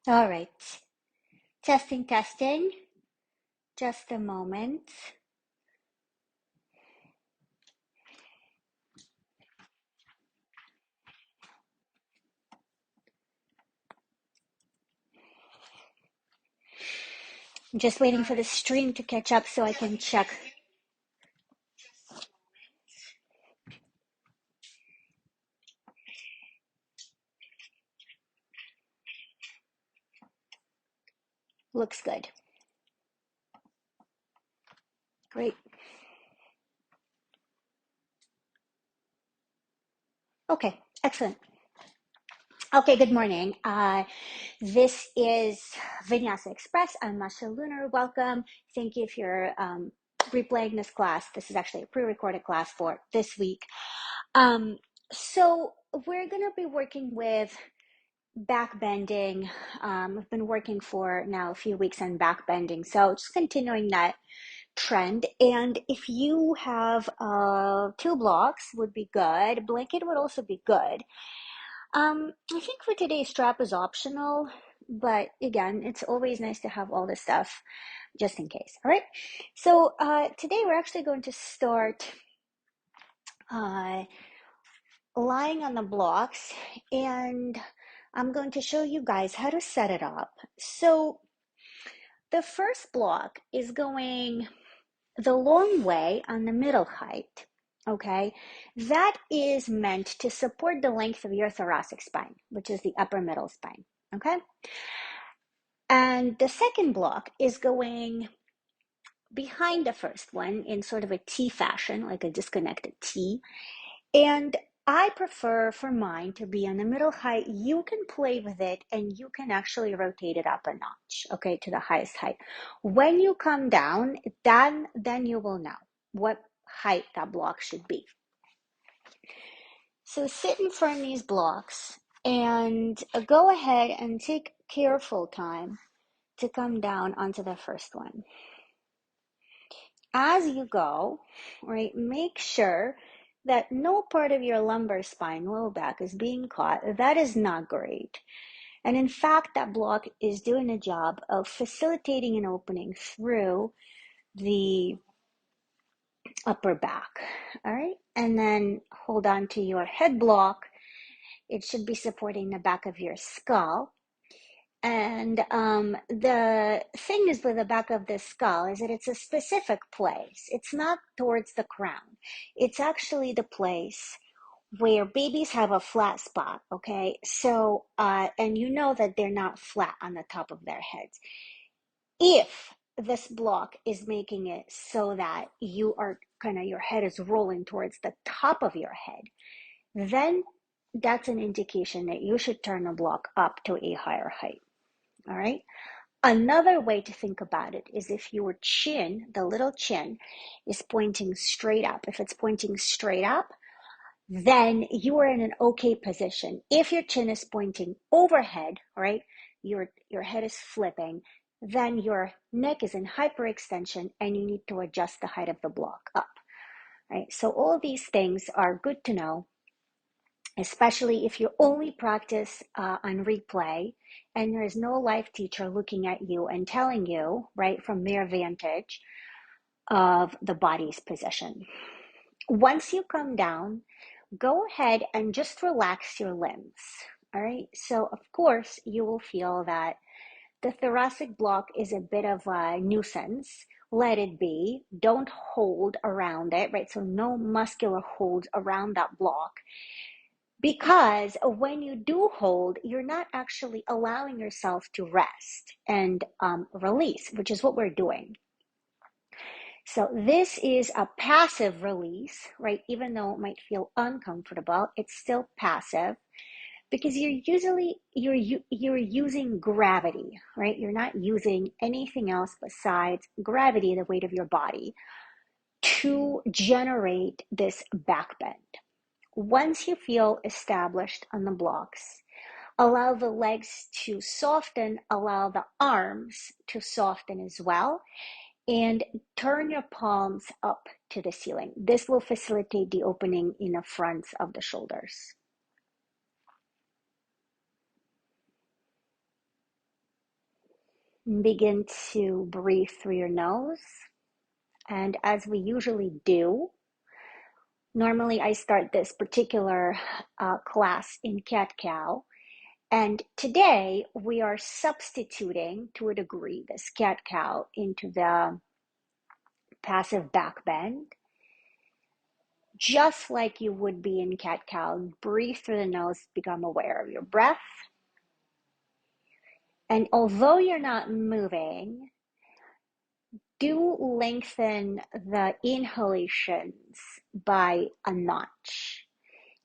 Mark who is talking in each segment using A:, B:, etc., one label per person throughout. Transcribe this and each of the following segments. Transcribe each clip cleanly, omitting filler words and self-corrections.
A: All right. Testing, testing. Just a moment. I'm just waiting for the stream to catch up so I can check. Looks good. Great. Okay, excellent. Okay, good morning. This is Vinyasa Express. I'm Masha Lunar. Welcome. Thank you if you're replaying this class. This is actually a pre-recorded class for this week. Um, so we're going to be working with back bending. I've been working for now a few weeks on back bending. So just continuing that trend. And if you have two blocks would be good. Blanket would also be good. I think for today, strap is optional, but again, it's always nice to have all this stuff just in case. All right. So today we're actually going to start uh, lying on the blocks, and I'm going to show you guys how to set it up. So the first block is going the long way on the middle height. Okay, that is meant to support the length of your thoracic spine, which is the upper middle spine. Okay, and the second block is going behind the first one in sort of a T fashion, like a disconnected T. And I prefer for mine to be on the middle height. You can play with it and you can actually rotate it up a notch, okay, to the highest height. When you come down, then you will know what height that block should be. So sit in front of these blocks and go ahead and take careful time to come down onto the first one. As you go, right, make sure that no part of your lumbar spine, low back, is being caught. That is not great. And in fact, that block is doing a job of facilitating an opening through the upper back. All right. And then hold on to your head block. It should be supporting the back of your skull. And the thing is with the back of the skull is that it's a specific place. It's not towards the crown. It's actually the place where babies have a flat spot, okay? So, and you know that they're not flat on the top of their heads. If this block is making it so that you are kind of, your head is rolling towards the top of your head, then that's an indication that you should turn the block up to a higher height. All right. Another way to think about it is if your chin, the little chin, is pointing straight up. If it's pointing straight up, then you are in an okay position. If your chin is pointing overhead, right, your head is flipping, then your neck is in hyperextension and you need to adjust the height of the block up. Right. So all these things are good to know, especially if you only practice on replay and there is no live teacher looking at you and telling you, right, from their vantage of the body's position. Once you come down, go ahead and just relax your limbs. All right. So, of course, you will feel that the thoracic block is a bit of a nuisance. Let it be. Don't hold around it, right? So, no muscular hold around that block. Because when you do hold, you're not actually allowing yourself to rest and release, which is what we're doing. So this is a passive release, right? Even though it might feel uncomfortable, it's still passive because you're using gravity, right? You're not using anything else besides gravity, the weight of your body, to generate this back bend. Once you feel established on the blocks, allow the legs to soften, allow the arms to soften as well, and turn your palms up to the ceiling. This will facilitate the opening in the fronts of the shoulders. Begin to breathe through your nose. And as we usually do, normally I start this particular class in cat-cow. And today we are substituting to a degree this cat-cow into the passive back bend. Just like you would be in cat-cow, breathe through the nose, become aware of your breath. And although you're not moving, do lengthen the inhalations by a notch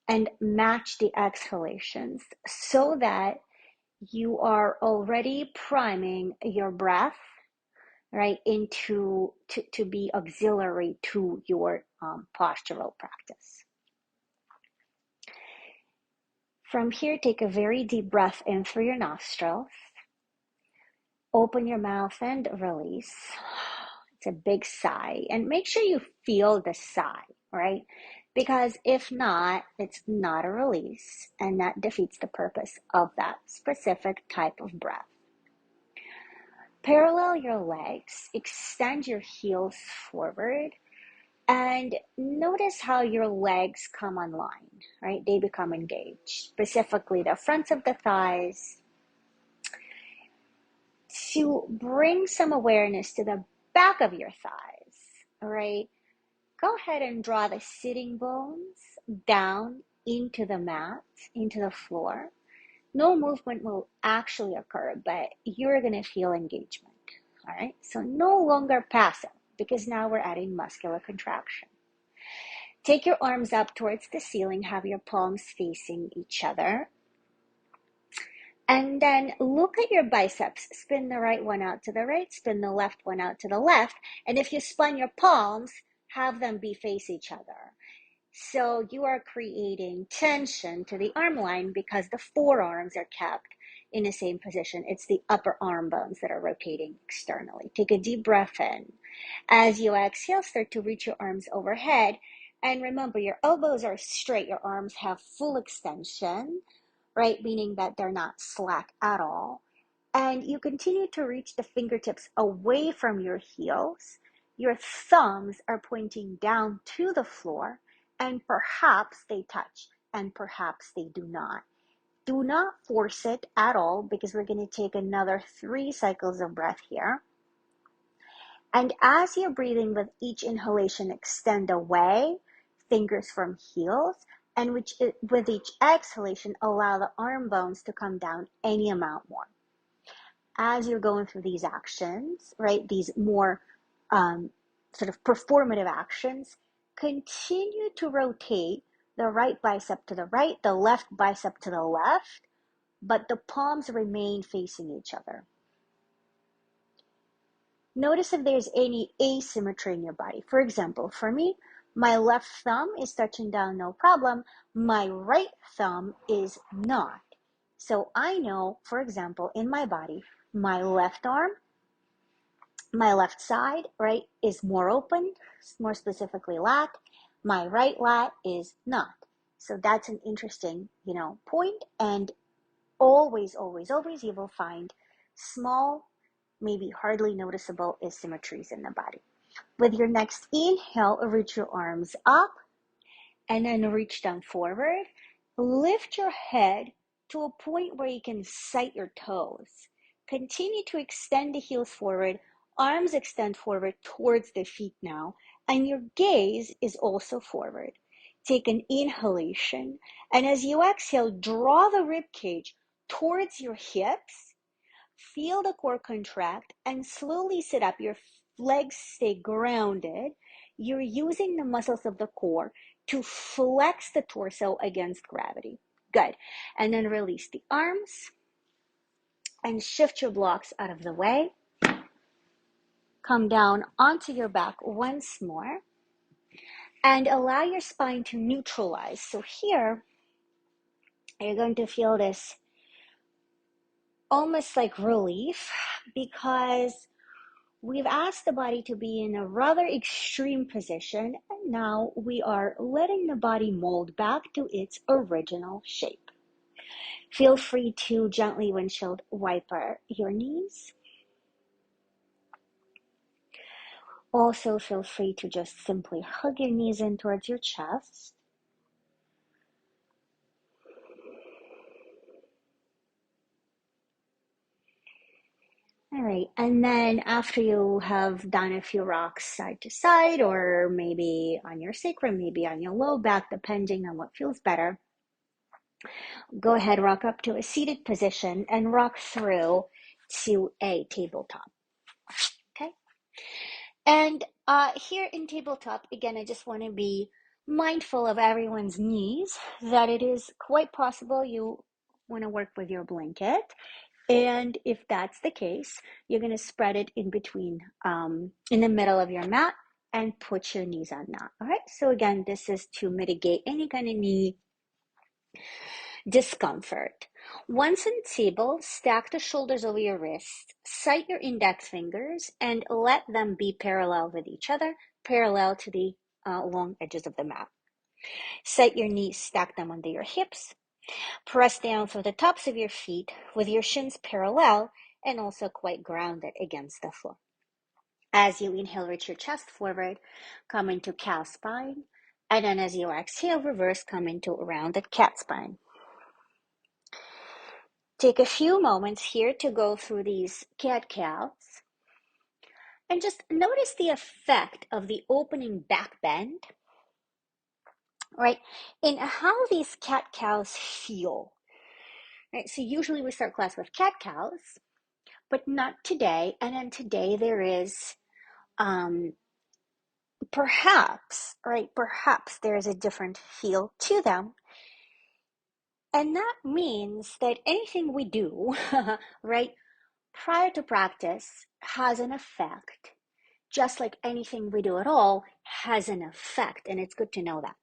A: and match the exhalations so that you are already priming your breath, right, into to be auxiliary to your postural practice. From here, take a very deep breath in through your nostrils. Open your mouth and release. It's a big sigh. And make sure you feel the sigh, right? Because if not, it's not a release, and that defeats the purpose of that specific type of breath. Parallel your legs, extend your heels forward, and notice how your legs come online, right? They become engaged, specifically the fronts of the thighs, to bring some awareness to the back of your thighs, all right? Go ahead and draw the sitting bones down into the mat, into the floor. No movement will actually occur, but you're going to feel engagement, all right? So no longer passive, because now we're adding muscular contraction. Take your arms up towards the ceiling, have your palms facing each other. And then look at your biceps. Spin the right one out to the right, spin the left one out to the left. And if you spun your palms, have them be face each other. So you are creating tension to the arm line because the forearms are kept in the same position. It's the upper arm bones that are rotating externally. Take a deep breath in. As you exhale, start to reach your arms overhead. And remember, your elbows are straight. Your arms have full extension, right? Meaning that they're not slack at all. And you continue to reach the fingertips away from your heels. Your thumbs are pointing down to the floor, and perhaps they touch, and perhaps they do not. Do not force it at all, because we're going to take another 3 cycles of breath here. And as you're breathing with each inhalation, extend away, fingers from heels, and with each exhalation, allow the arm bones to come down any amount more. As you're going through these actions, right, these more sort of performative actions, continue to rotate the right bicep to the right, the left bicep to the left, but the palms remain facing each other. Notice if there's any asymmetry in your body. For example, for me, my left thumb is touching down, no problem. My right thumb is not. So I know, for example, in my body, my left arm, my left side, right, is more open, more specifically lat. My right lat is not. So that's an interesting, point. And always, always, always, you will find small, maybe hardly noticeable asymmetries in the body. With your next inhale, reach your arms up and then reach down forward. Lift your head to a point where you can sight your toes. Continue to extend the heels forward, arms extend forward towards the feet now, and your gaze is also forward. Take an inhalation, and as you exhale, draw the rib cage towards your hips. Feel the core contract and slowly sit up. Your legs stay grounded. You're using the muscles of the core to flex the torso against gravity. Good. And then release the arms and shift your blocks out of the way. Come down onto your back once more and allow your spine to neutralize. So here, you're going to feel this almost like relief, because we've asked the body to be in a rather extreme position, and now we are letting the body mold back to its original shape. Feel free to gently windshield wiper your knees. Also, feel free to just simply hug your knees in towards your chest. All right, and then after you have done a few rocks side to side, or maybe on your sacrum, maybe on your low back, depending on what feels better, go ahead, rock up to a seated position and rock through to a tabletop. Okay, and here in tabletop, again, I just want to be mindful of everyone's knees, that it is quite possible you want to work with your blanket. And if that's the case, you're going to spread it in between, in the middle of your mat and put your knees on that. All right. So again, this is to mitigate any kind of knee discomfort. Once on table, stack the shoulders over your wrists, sight your index fingers, and let them be parallel with each other, parallel to the long edges of the mat. Set your knees, stack them under your hips. Press down through the tops of your feet with your shins parallel and also quite grounded against the floor. As you inhale, reach your chest forward, come into cow spine, and then as you exhale, reverse, come into a rounded cat spine. Take a few moments here to go through these cat-cows and just notice the effect of the opening back bend, right? And how these cat-cows feel, right? So usually we start class with cat-cows, but not today. And then today there is perhaps, right? Perhaps there is a different feel to them. And that means that anything we do, right, prior to practice has an effect, just like anything we do at all has an effect. And it's good to know that.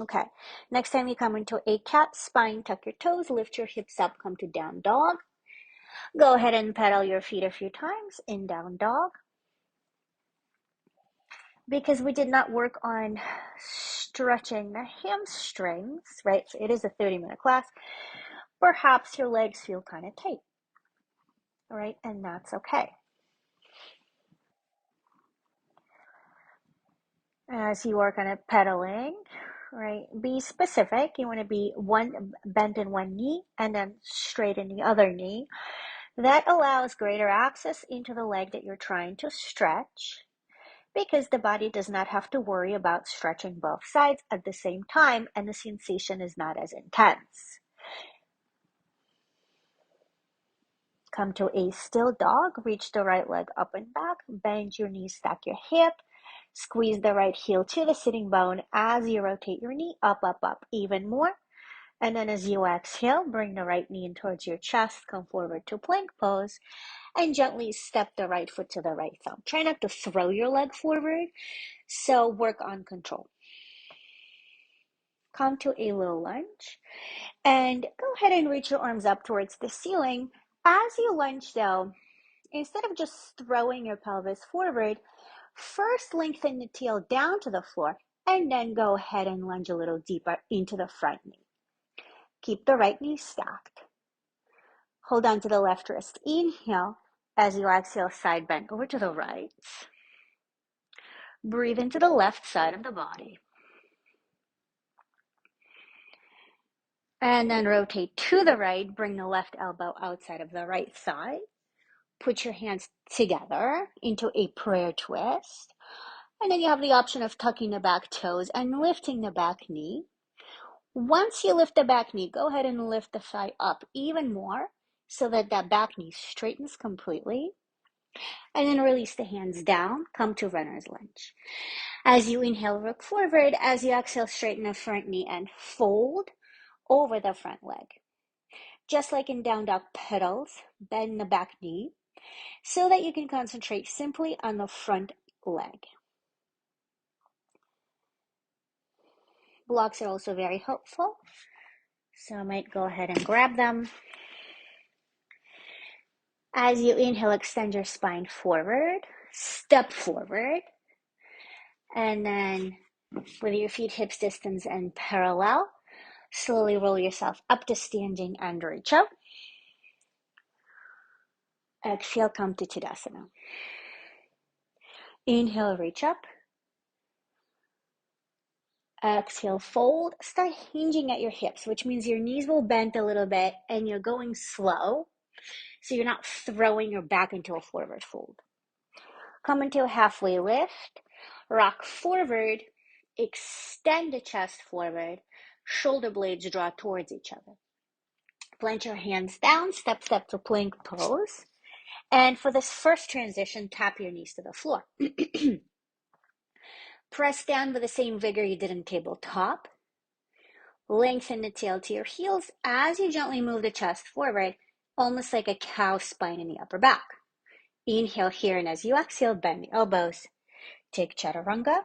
A: Okay, next time you come into a cat spine, tuck your toes, lift your hips up, come to down dog. Go ahead and pedal your feet a few times in down dog. Because we did not work on stretching the hamstrings, right? So it is a 30-minute class. Perhaps your legs feel kind of tight, right? And that's okay. As you work on it pedaling, right? Be specific. You want to be one bent in one knee and then straight in the other knee. That allows greater access into the leg that you're trying to stretch, because the body does not have to worry about stretching both sides at the same time, and the sensation is not as intense. Come to a still dog, reach the right leg up and back, bend your knee, stack your hip, squeeze the right heel to the sitting bone as you rotate your knee up, up, up even more. And then as you exhale, bring the right knee in towards your chest, come forward to plank pose, and gently step the right foot to the right thumb. Try not to throw your leg forward, so work on control. Come to a low lunge, and go ahead and reach your arms up towards the ceiling. As you lunge though, instead of just throwing your pelvis forward, first lengthen the tail down to the floor, and then go ahead and lunge a little deeper into the front knee. Keep the right knee stacked. Hold on to the left wrist. Inhale. As you exhale, side bend over to the right. Breathe into the left side of the body. And then rotate to the right. Bring the left elbow outside of the right thigh. Put your hands together into a prayer twist. And then you have the option of tucking the back toes and lifting the back knee. Once you lift the back knee, go ahead and lift the thigh up even more so that that back knee straightens completely. And then release the hands down, come to runner's lunge. As you inhale, look forward. As you exhale, straighten the front knee and fold over the front leg. Just like in down dog pedals, bend the back knee so that you can concentrate simply on the front leg. Blocks are also very helpful, so I might go ahead and grab them. As you inhale, extend your spine forward, step forward, and then with your feet hips distance and parallel, slowly roll yourself up to standing and reach out. Exhale, come to Tadasana. Inhale, reach up. Exhale, fold. Start hinging at your hips, which means your knees will bend a little bit and you're going slow. So you're not throwing your back into a forward fold. Come into a halfway lift. Rock forward. Extend the chest forward. Shoulder blades draw towards each other. Plant your hands down. Step to plank pose. And for this first transition, tap your knees to the floor. Press down with the same vigor you did in tabletop. Lengthen the tail to your heels as you gently move the chest forward, almost like a cow spine in the upper back. Inhale here, and as you exhale, bend the elbows. Take chaturanga.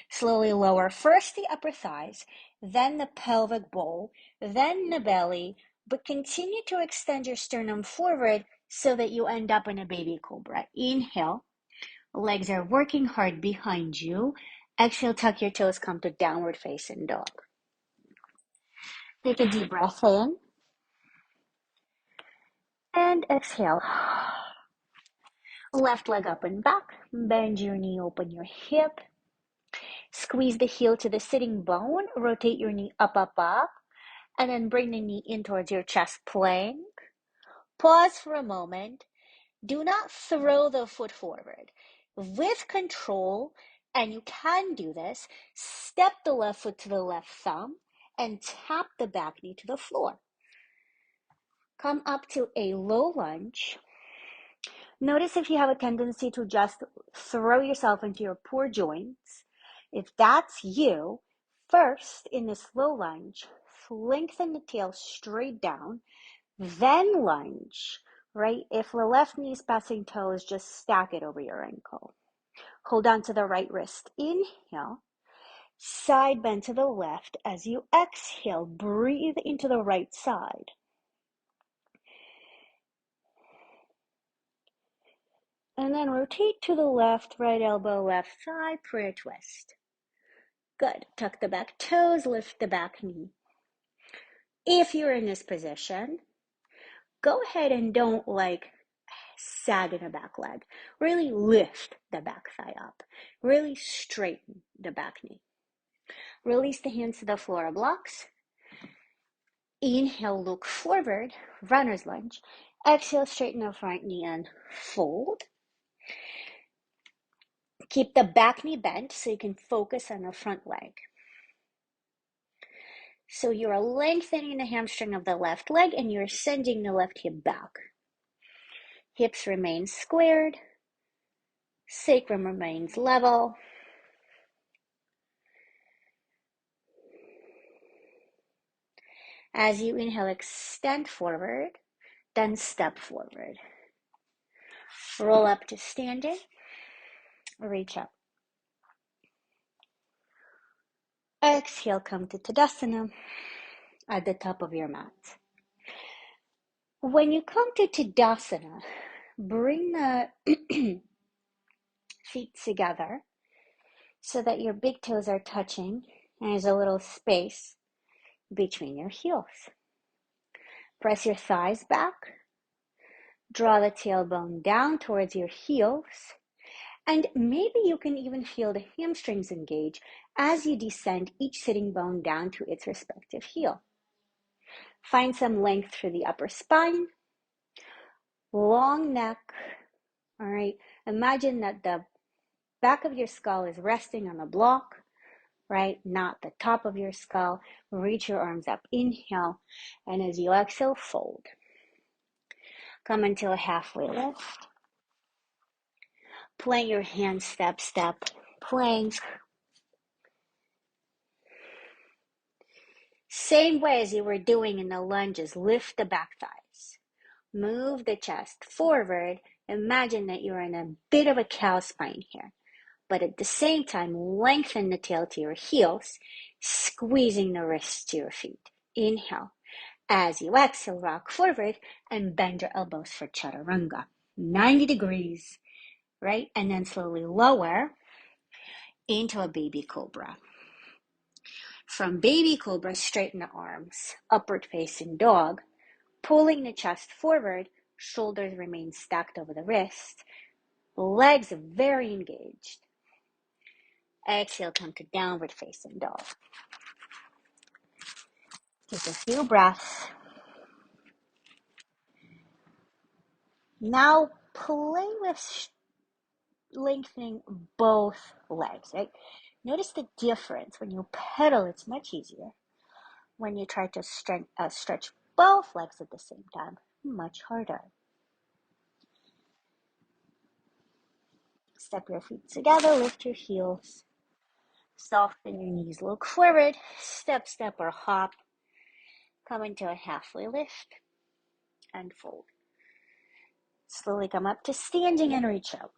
A: Slowly lower first the upper thighs, then the pelvic bowl, then the belly, but continue to extend your sternum forward so that you end up in a baby cobra. Inhale. Legs are working hard behind you. Exhale, tuck your toes, come to downward facing dog. Take a deep breath in. And exhale. Left leg up and back. Bend your knee, open your hip. Squeeze the heel to the sitting bone. Rotate your knee up. And then bring the knee in towards your chest plank. Pause for a moment. Do not throw the foot forward. With control, and you can do this, step the left foot to the left thumb and tap the back knee to the floor. Come up to a low lunge. Notice if you have a tendency to just throw yourself into your poor joints. If that's you, first in this low lunge, lengthen the tail straight down, then lunge, right? If the left knee is passing toes, just stack it over your ankle. Hold on to the right wrist. Inhale. Side bend to the left. As you exhale, breathe into the right side. And then rotate to the left, right elbow, left thigh, prayer twist. Good. Tuck the back toes, lift the back knee. If you're in this position, go ahead and don't sag in the back leg. Really lift the back thigh up. Really straighten the back knee. Release the hands to the floor blocks. Inhale, look forward, runner's lunge. Exhale, straighten the front knee and fold. Keep the back knee bent so you can focus on the front leg. So you're lengthening the hamstring of the left leg and you're sending the left hip back. Hips remain squared. Sacrum remains level. As you inhale, extend forward, then step forward. Roll up to standing. Reach up. Exhale, come to Tadasana at the top of your mat. When you come to Tadasana, bring the feet together so that your big toes are touching and there's a little space between your heels. Press your thighs back. Draw the tailbone down towards your heels. And maybe you can even feel the hamstrings engage as you descend each sitting bone down to its respective heel. Find some length through the upper spine. Long neck. All right. Imagine that the back of your skull is resting on the block, right? Not the top of your skull. Reach your arms up. Inhale. And as you exhale, fold. Come into a halfway lift. Plant your hands, step, plank. Same way as you were doing in the lunges, lift the back thighs. Move the chest forward. Imagine that you're in a bit of a cow spine here. But at the same time, lengthen the tail to your heels, squeezing the wrists to your feet. Inhale. As you exhale, rock forward and bend your elbows for chaturanga. 90 degrees, right? And then slowly lower into a baby cobra. From baby cobra, straighten the arms, upward facing dog, pulling the chest forward, shoulders remain stacked over the wrists. Legs very engaged. Exhale, come to downward facing dog. Take a few breaths. Now play with lengthening both legs, right? Notice the difference. When you pedal, it's much easier. When you try to stretch both legs at the same time, much harder. Step your feet together, lift your heels. Soften your knees, look forward. Step, step, or hop. Come into a halfway lift and fold. Slowly come up to standing and reach out.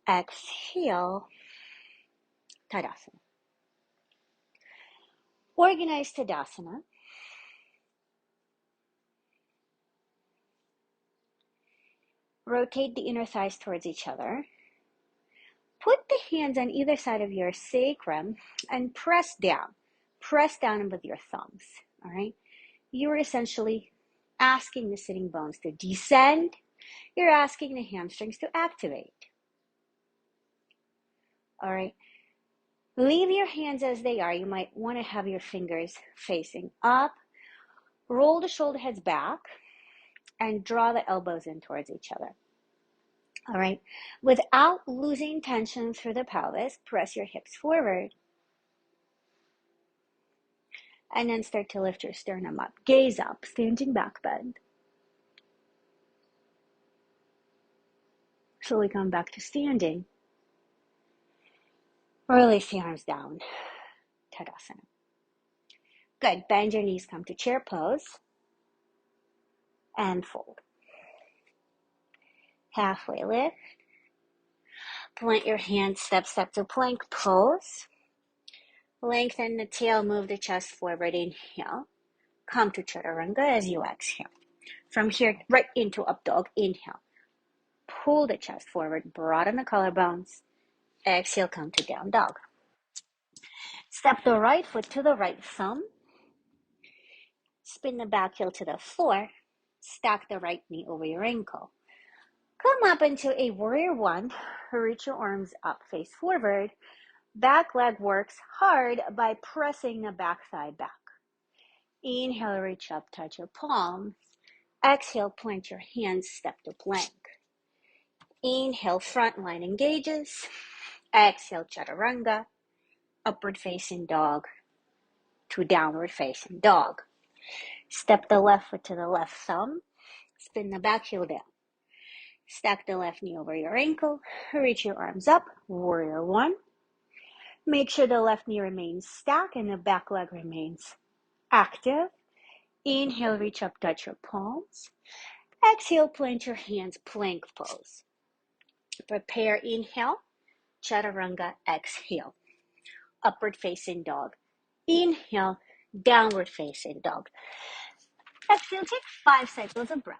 A: Exhale, Tadasana. Organize Tadasana. Rotate the inner thighs towards each other. Put the hands on either side of your sacrum and press down. Press down with your thumbs, all right? You're essentially asking the sitting bones to descend. You're asking the hamstrings to activate, all right? Leave your hands as they are. You might want to have your fingers facing up. Roll the shoulder heads back and draw the elbows in towards each other. All right. Without losing tension through the pelvis, press your hips forward. And then start to lift your sternum up. Gaze up, standing back bend. Slowly come back to standing. Release the arms down. Tadasana. Good. Bend your knees, come to chair pose. And fold. Halfway lift. Plant your hands, step, step to plank pose. Lengthen the tail, move the chest forward, inhale. Come to chaturanga as you exhale. From here, right into up dog, inhale. Pull the chest forward, broaden the collarbones. Exhale, come to down dog. Step the right foot to the right thumb. Spin the back heel to the floor. Stack the right knee over your ankle. Come up into a warrior one. Reach your arms up, face forward. Back leg works hard by pressing the back thigh back. Inhale, reach up, touch your palms. Exhale, plant your hands, step to plank. Inhale, front line engages. Exhale, chaturanga. Upward facing dog to downward facing dog. Step the left foot to the left thumb. Spin the back heel down. Stack the left knee over your ankle. Reach your arms up. Warrior one. Make sure the left knee remains stacked and the back leg remains active. Inhale, reach up, touch your palms. Exhale, plant your hands, plank pose. Prepare, inhale, chaturanga, exhale. Upward facing dog. Inhale, downward facing dog. Exhale, take 5 cycles of breath.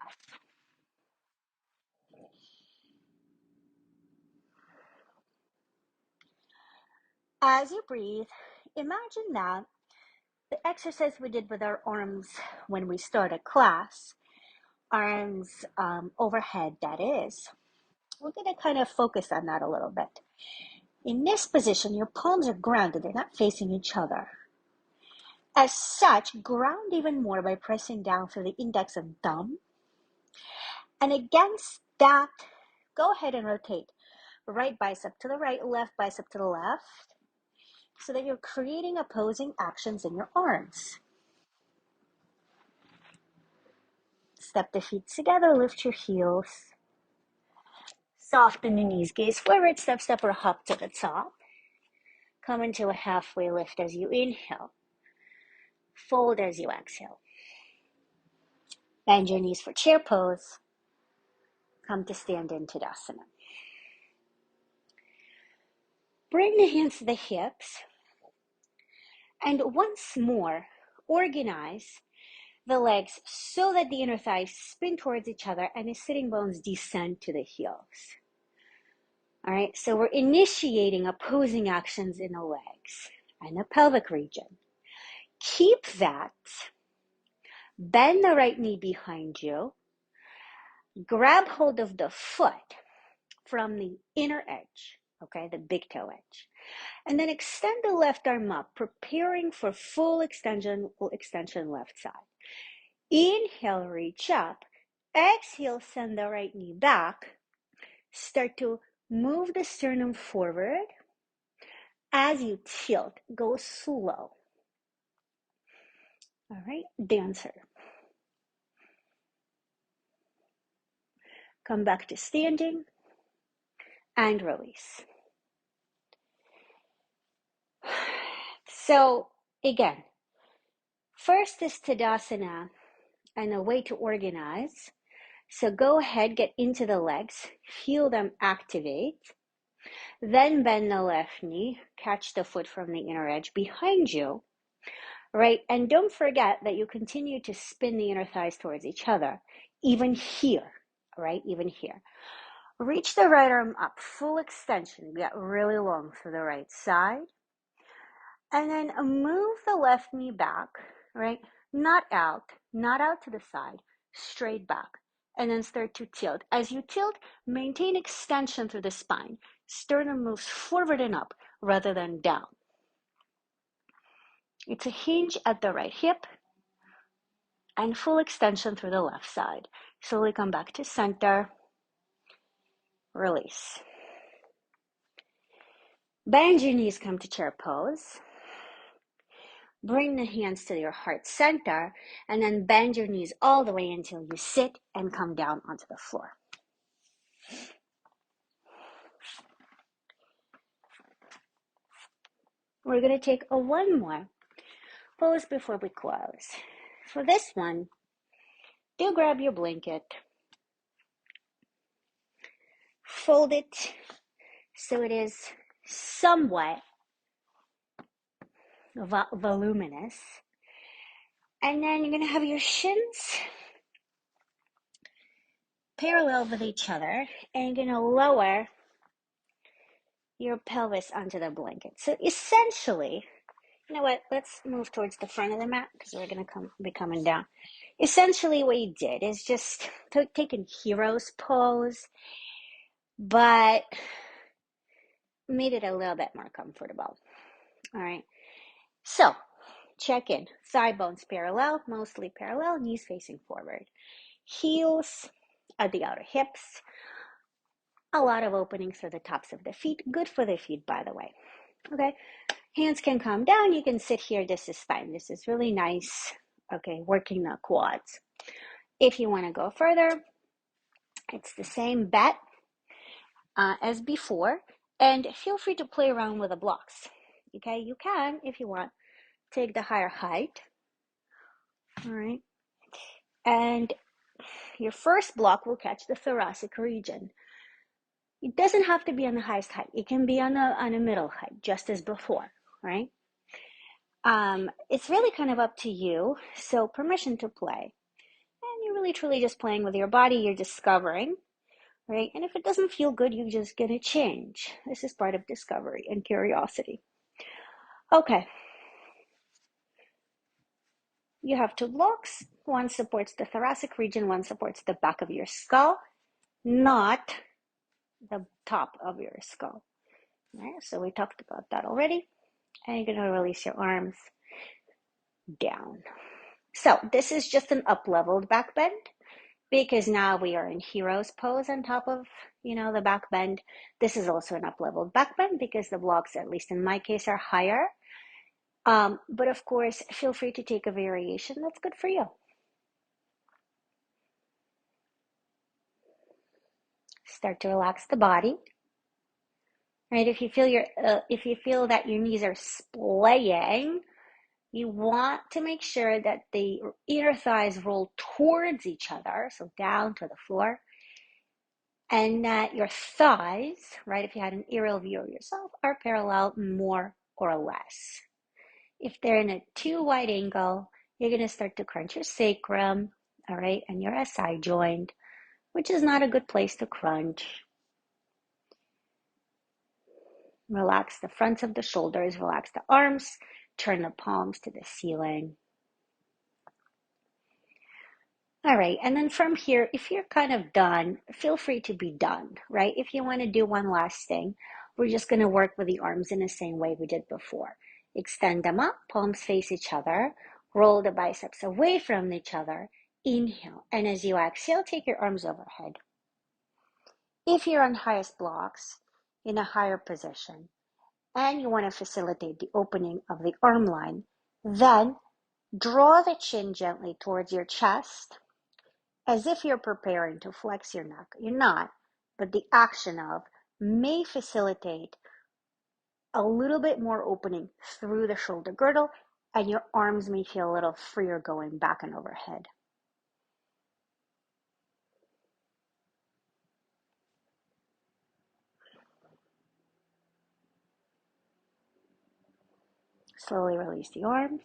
A: As you breathe, imagine that the exercise we did with our arms when we started class, arms overhead, that is, we're going to kind of focus on that a little bit. In this position, your palms are grounded, they're not facing each other. As such, ground even more by pressing down through the index and thumb. And against that, go ahead and rotate. Right bicep to the right, left bicep to the left, so that you're creating opposing actions in your arms. Step the feet together, lift your heels. Soften the knees, gaze forward, step, step, or hop to the top. Come into a halfway lift as you inhale. Fold as you exhale. Bend your knees for chair pose. Come to stand in Tadasana. Bring the hands to the hips. And once more, organize the legs so that the inner thighs spin towards each other and the sitting bones descend to the heels. All right, so we're initiating opposing actions in the legs and the pelvic region. Keep that. Bend the right knee behind you. grab hold of the foot from the inner edge, okay, the big toe edge. And then extend the left arm up, preparing for full extension left side. Inhale, reach up. Exhale, send the right knee back. Start to move the sternum forward. As you tilt, go slow. All right, dancer. Come back to standing and release. So again, first is Tadasana and a way to organize. So go ahead, get into the legs, feel them activate. Then bend the left knee, catch the foot from the inner edge behind you, right? And don't forget that you continue to spin the inner thighs towards each other, even here, right? Even here. Reach the right arm up, full extension, get really long for the right side. And then move the left knee back, right? Not out to the side, straight back. And then start to tilt. As you tilt, maintain extension through the spine. Sternum moves forward and up rather than down. It's a hinge at the right hip and full extension through the left side. Slowly come back to center. Release. Bend your knees, come to chair pose. Bring the hands to your heart center and then bend your knees all the way until you sit and come down onto the floor. We're going to take one more pose before we close. For this one, do grab your blanket, fold it so it is somewhat voluminous, and then you're going to have your shins parallel with each other, and you're going to lower your pelvis onto the blanket. So essentially, you know what, let's move towards the front of the mat because we're going to be coming down. Essentially what you did is just taken hero's pose, but made it a little bit more comfortable. All right, so check in. Thigh bones parallel, mostly parallel, knees facing forward. Heels at the outer hips. A lot of openings for the tops of the feet. Good for the feet, by the way. Okay, hands can come down. You can sit here. This is fine. This is really nice. Okay, working the quads. If you want to go further, it's the same bet as before. And feel free to play around with the blocks. Okay, you can, if you want, take the higher height. All right. And your first block will catch the thoracic region. It doesn't have to be on the highest height. It can be on a middle height, just as before, right? It's really kind of up to you. So permission to play. And you're really truly just playing with your body. You're discovering, right? And if it doesn't feel good, you're just going to change. This is part of discovery and curiosity. Okay. You have two blocks. One supports the thoracic region, one supports the back of your skull, not the top of your skull. All right, so we talked about that already. And you're going to release your arms down. So this is just an up-leveled back bend because now we are in hero's pose on top of, the back bend. This is also an up-leveled back bend because the blocks, at least in my case, are higher. But of course, feel free to take a variation that's good for you. Start to relax the body. Right? If you feel that your knees are splaying, you want to make sure that the inner thighs roll towards each other, so down to the floor, and that your thighs, right, if you had an aerial view of yourself, are parallel more or less. If they're in a too wide angle, you're going to start to crunch your sacrum, all right, and your SI joint, which is not a good place to crunch. Relax the fronts of the shoulders, relax the arms, turn the palms to the ceiling. All right, and then from here, if you're kind of done, feel free to be done, right? If you want to do one last thing, we're just going to work with the arms in the same way we did before. Extend them up, palms face each other, roll the biceps away from each other, inhale, and as you exhale, take your arms overhead. If you're on highest blocks, in a higher position, and you want to facilitate the opening of the arm line, then draw the chin gently towards your chest, as if you're preparing to flex your neck. You're not, but the action of may facilitate a little bit more opening through the shoulder girdle, and your arms may feel a little freer going back and overhead. Slowly release the arms.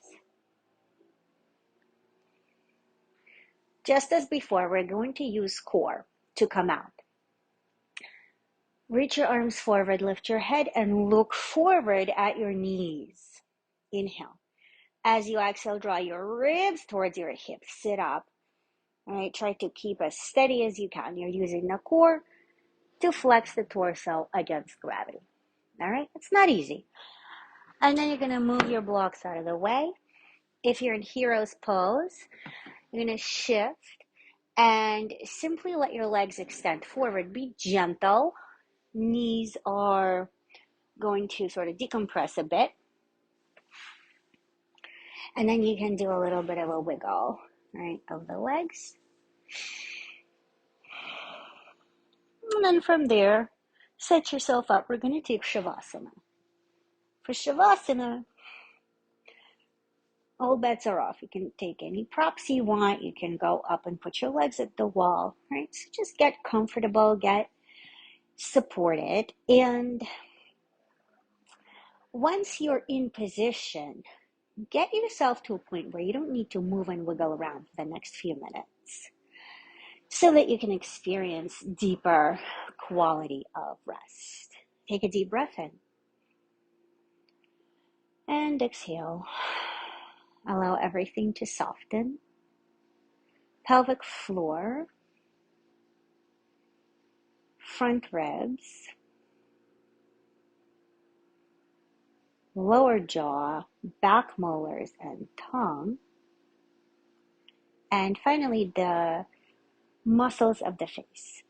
A: Just as before, we're going to use core to come out. Reach your arms forward, lift your head, and look forward at your knees. Inhale. As you exhale, draw your ribs towards your hips. Sit up. All right, try to keep as steady as you can. You're using the core to flex the torso against gravity. All right, it's not easy. And then you're going to move your blocks out of the way. If you're in hero's pose, you're going to shift and simply let your legs extend forward. Be gentle. Knees are going to sort of decompress a bit. And then you can do a little bit of a wiggle, right, of the legs. And then from there, set yourself up. We're going to take Shavasana. For Shavasana, all bets are off. You can take any props you want. You can go up and put your legs at the wall, right? So just get comfortable, get supported. And once you're in position, get yourself to a point where you don't need to move and wiggle around for the next few minutes so that you can experience deeper quality of rest. Take a deep breath in and exhale. Allow everything to soften. Pelvic floor, front ribs, lower jaw, back molars and tongue, and finally the muscles of the face.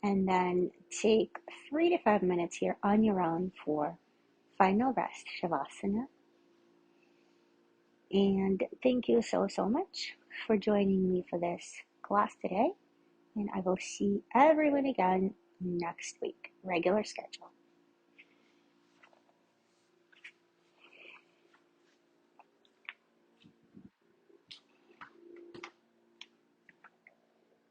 A: And then take 3 to 5 minutes here on your own for final rest, Shavasana. And thank you so much for joining me for this class today. And I will see everyone again next week, regular schedule.